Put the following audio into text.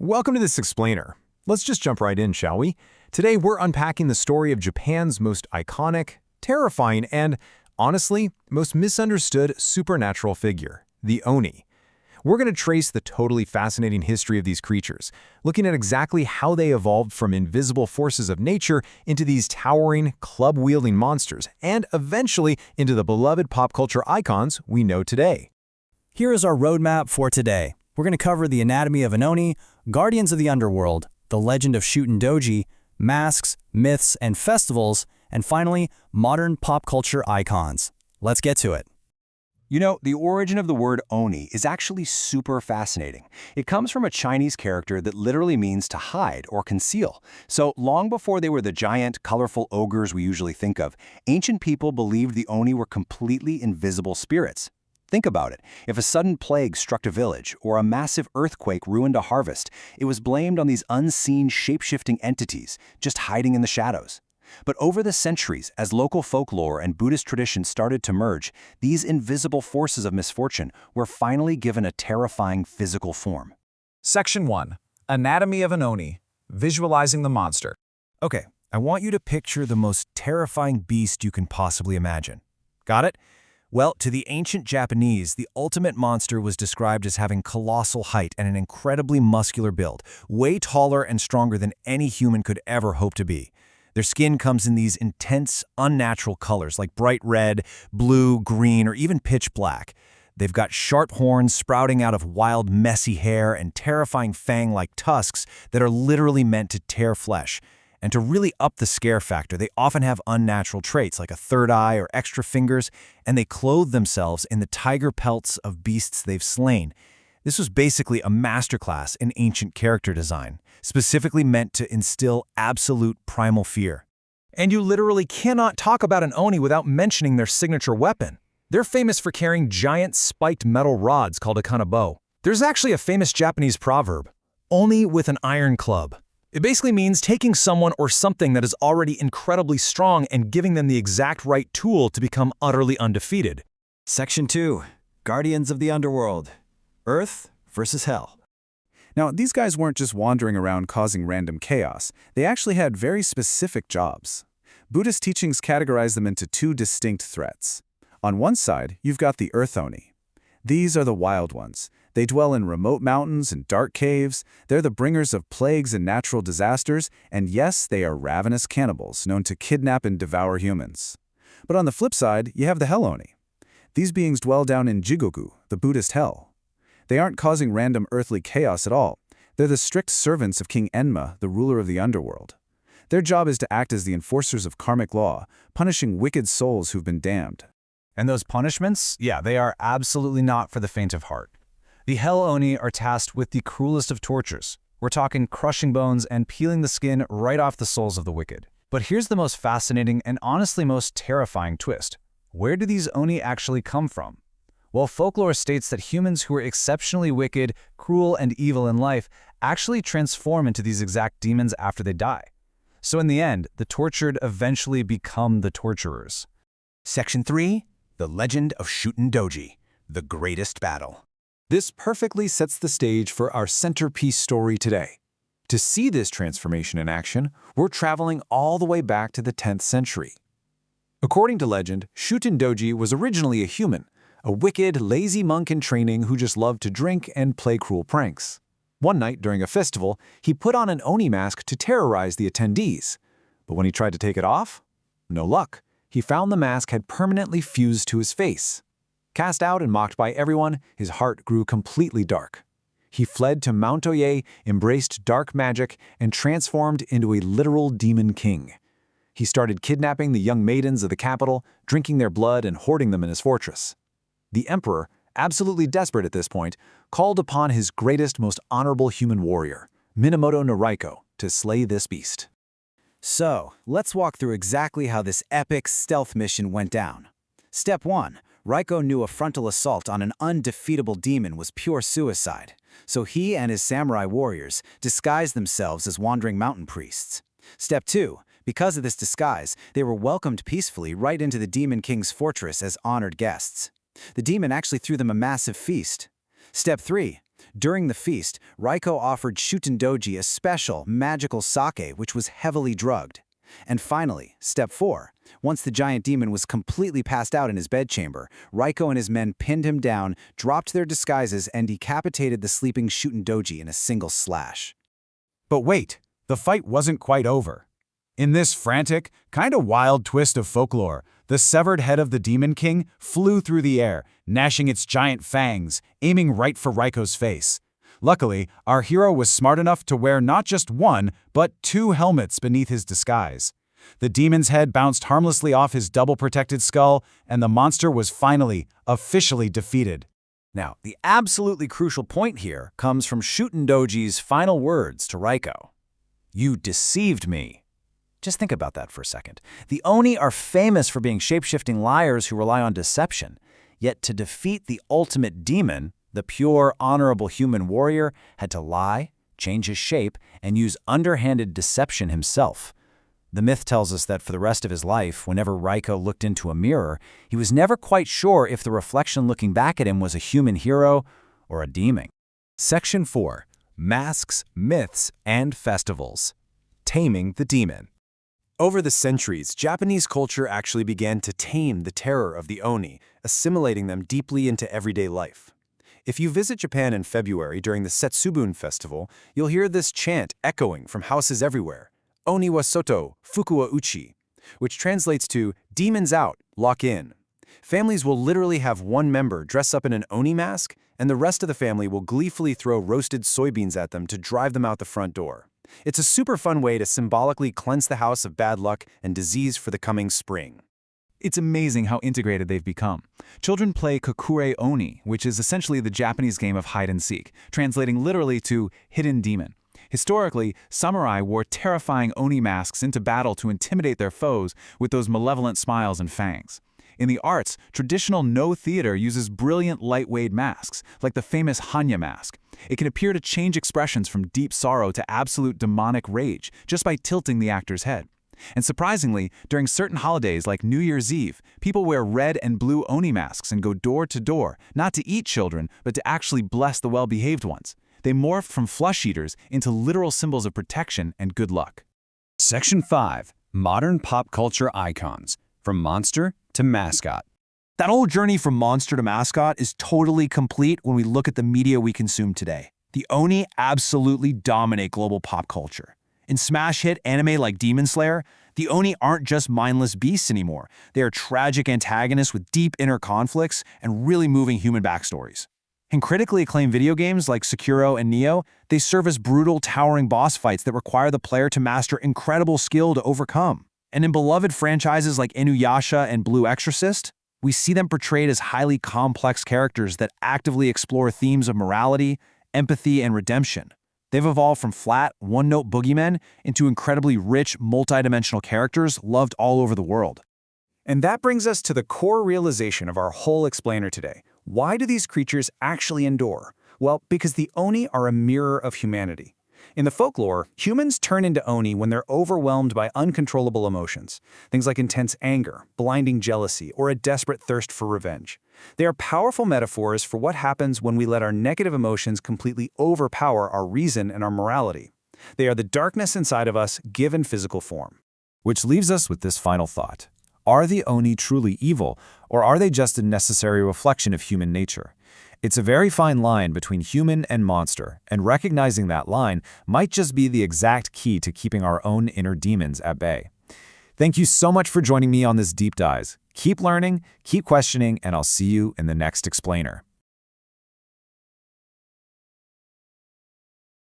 Welcome to this explainer. Let's just jump right in, shall we? Today we're unpacking the story of Japan's most iconic, terrifying, and, honestly, most misunderstood supernatural figure, the Oni. We're going to trace the totally fascinating history of these creatures, looking at exactly how they evolved from invisible forces of nature into these towering, club-wielding monsters, and eventually into the beloved pop culture icons we know today. Here is our roadmap for today. We're going to cover the anatomy of an Oni, guardians of the underworld, the legend of Shuten-doji, masks, myths, and festivals, and finally, modern pop culture icons. Let's get to it. You know, the origin of the word Oni is actually super fascinating. It comes from a Chinese character that literally means to hide or conceal. So long before they were the giant, colorful ogres we usually think of, ancient people believed the Oni were completely invisible spirits. Think about it. If a sudden plague struck a village or a massive earthquake ruined a harvest, it was blamed on these unseen, shape-shifting entities, just hiding in the shadows. But over the centuries, as local folklore and Buddhist tradition started to merge, these invisible forces of misfortune were finally given a terrifying physical form. Section 1. Anatomy of an Oni. Visualizing the monster. Okay, I want you to picture the most terrifying beast you can possibly imagine. Got it? Well, to the ancient Japanese, the ultimate monster was described as having colossal height and an incredibly muscular build, way taller and stronger than any human could ever hope to be. Their skin comes in these intense, unnatural colors like bright red, blue, green, or even pitch black. They've got sharp horns sprouting out of wild, messy hair and terrifying fang-like tusks that are literally meant to tear flesh. And to really up the scare factor, they often have unnatural traits like a third eye or extra fingers, and they clothe themselves in the tiger pelts of beasts they've slain. This was basically a masterclass in ancient character design, specifically meant to instill absolute primal fear. And you literally cannot talk about an Oni without mentioning their signature weapon. They're famous for carrying giant spiked metal rods called a kanabo. There's actually a famous Japanese proverb, "Oni with an iron club." It basically means taking someone or something that is already incredibly strong and giving them the exact right tool to become utterly undefeated. Section 2. Guardians of the underworld. Earth versus Hell. Now, these guys weren't just wandering around causing random chaos. They actually had very specific jobs. Buddhist teachings categorize them into two distinct threats. On one side, you've got the Earth Oni. These are the wild ones. They dwell in remote mountains and dark caves. They're the bringers of plagues and natural disasters, and yes, they are ravenous cannibals known to kidnap and devour humans. But on the flip side, you have the Hell Oni. These beings dwell down in Jigoku, the Buddhist hell. They aren't causing random earthly chaos at all. They're the strict servants of King Enma, the ruler of the underworld. Their job is to act as the enforcers of karmic law, punishing wicked souls who've been damned. And those punishments, they are absolutely not for the faint of heart. The Hell Oni are tasked with the cruelest of tortures. We're talking crushing bones and peeling the skin right off the souls of the wicked. But here's the most fascinating and honestly most terrifying twist. Where do these Oni actually come from? Well, folklore states that humans who are exceptionally wicked, cruel, and evil in life actually transform into these exact demons after they die. So in the end, the tortured eventually become the torturers. Section 3. The legend of Shuten-doji, the greatest battle. This perfectly sets the stage for our centerpiece story today. To see this transformation in action, we're traveling all the way back to the 10th century. According to legend, Shuten-doji was originally a human, a wicked, lazy monk in training who just loved to drink and play cruel pranks. One night during a festival, he put on an Oni mask to terrorize the attendees. But when he tried to take it off, no luck. He found the mask had permanently fused to his face. Cast out and mocked by everyone, his heart grew completely dark. He fled to Mount Oye, embraced dark magic, and transformed into a literal demon king. He started kidnapping the young maidens of the capital, drinking their blood and hoarding them in his fortress. The emperor, absolutely desperate at this point, called upon his greatest, most honorable human warrior, Minamoto Noriko, to slay this beast. So, let's walk through exactly how this epic stealth mission went down. Step 1. Raiko knew a frontal assault on an undefeatable demon was pure suicide, so he and his samurai warriors disguised themselves as wandering mountain priests. Step 2. Because of this disguise, they were welcomed peacefully right into the Demon King's fortress as honored guests. The demon actually threw them a massive feast. Step 3. During the feast, Raiko offered Shutendoji a special, magical sake which was heavily drugged. And finally, step 4. Once the giant demon was completely passed out in his bedchamber, Raiko and his men pinned him down, dropped their disguises, and decapitated the sleeping Shutendoji in a single slash. But wait, the fight wasn't quite over. In this frantic, kinda wild twist of folklore, the severed head of the Demon King flew through the air, gnashing its giant fangs, aiming right for Raiko's face. Luckily, our hero was smart enough to wear not just one, but 2 helmets beneath his disguise. The demon's head bounced harmlessly off his double-protected skull, and the monster was finally, officially defeated. Now, the absolutely crucial point here comes from Shutendoji's final words to Raiko. "You deceived me." Just think about that for a second. The Oni are famous for being shape-shifting liars who rely on deception. Yet to defeat the ultimate demon, the pure, honorable human warrior had to lie, change his shape, and use underhanded deception himself. The myth tells us that for the rest of his life, whenever Raiko looked into a mirror, he was never quite sure if the reflection looking back at him was a human hero or a demon. Section 4. Masks, Myths, and Festivals. Taming the Demon. Over the centuries, Japanese culture actually began to tame the terror of the Oni, assimilating them deeply into everyday life. If you visit Japan in February during the Setsubun festival, you'll hear this chant echoing from houses everywhere, "Oni wa soto, fuku wa uchi," which translates to "demons out, lock in." Families will literally have one member dress up in an Oni mask, and the rest of the family will gleefully throw roasted soybeans at them to drive them out the front door. It's a super fun way to symbolically cleanse the house of bad luck and disease for the coming spring. It's amazing how integrated they've become. Children play Kokure Oni, which is essentially the Japanese game of hide and seek, translating literally to hidden demon. Historically, samurai wore terrifying Oni masks into battle to intimidate their foes with those malevolent smiles and fangs. In the arts, traditional No theater uses brilliant lightweight masks, like the famous Hanya mask. It can appear to change expressions from deep sorrow to absolute demonic rage just by tilting the actor's head. And surprisingly, during certain holidays like New Year's Eve, people wear red and blue Oni masks and go door to door, not to eat children, but to actually bless the well-behaved ones. They morph from flesh eaters into literal symbols of protection and good luck. Section 5. Modern Pop Culture Icons. From Monster to Mascot. That whole journey from monster to mascot is totally complete when we look at the media we consume today. The Oni absolutely dominate global pop culture. In smash hit anime like Demon Slayer, the Oni aren't just mindless beasts anymore. They are tragic antagonists with deep inner conflicts and really moving human backstories. In critically acclaimed video games like Sekiro and Nioh, they serve as brutal, towering boss fights that require the player to master incredible skill to overcome. And in beloved franchises like Inuyasha and Blue Exorcist, we see them portrayed as highly complex characters that actively explore themes of morality, empathy, and redemption. They've evolved from flat, one-note boogeymen into incredibly rich, multidimensional characters loved all over the world. And that brings us to the core realization of our whole explainer today. Why do these creatures actually endure? Well, because the Oni are a mirror of humanity. In the folklore, humans turn into Oni when they're overwhelmed by uncontrollable emotions, things like intense anger, blinding jealousy, or a desperate thirst for revenge. They are powerful metaphors for what happens when we let our negative emotions completely overpower our reason and our morality. They are the darkness inside of us given physical form. Which leaves us with this final thought. Are the Oni truly evil, or are they just a necessary reflection of human nature? It's a very fine line between human and monster, and recognizing that line might just be the exact key to keeping our own inner demons at bay. Thank you so much for joining me on this deep dive. Keep learning, keep questioning, and I'll see you in the next explainer.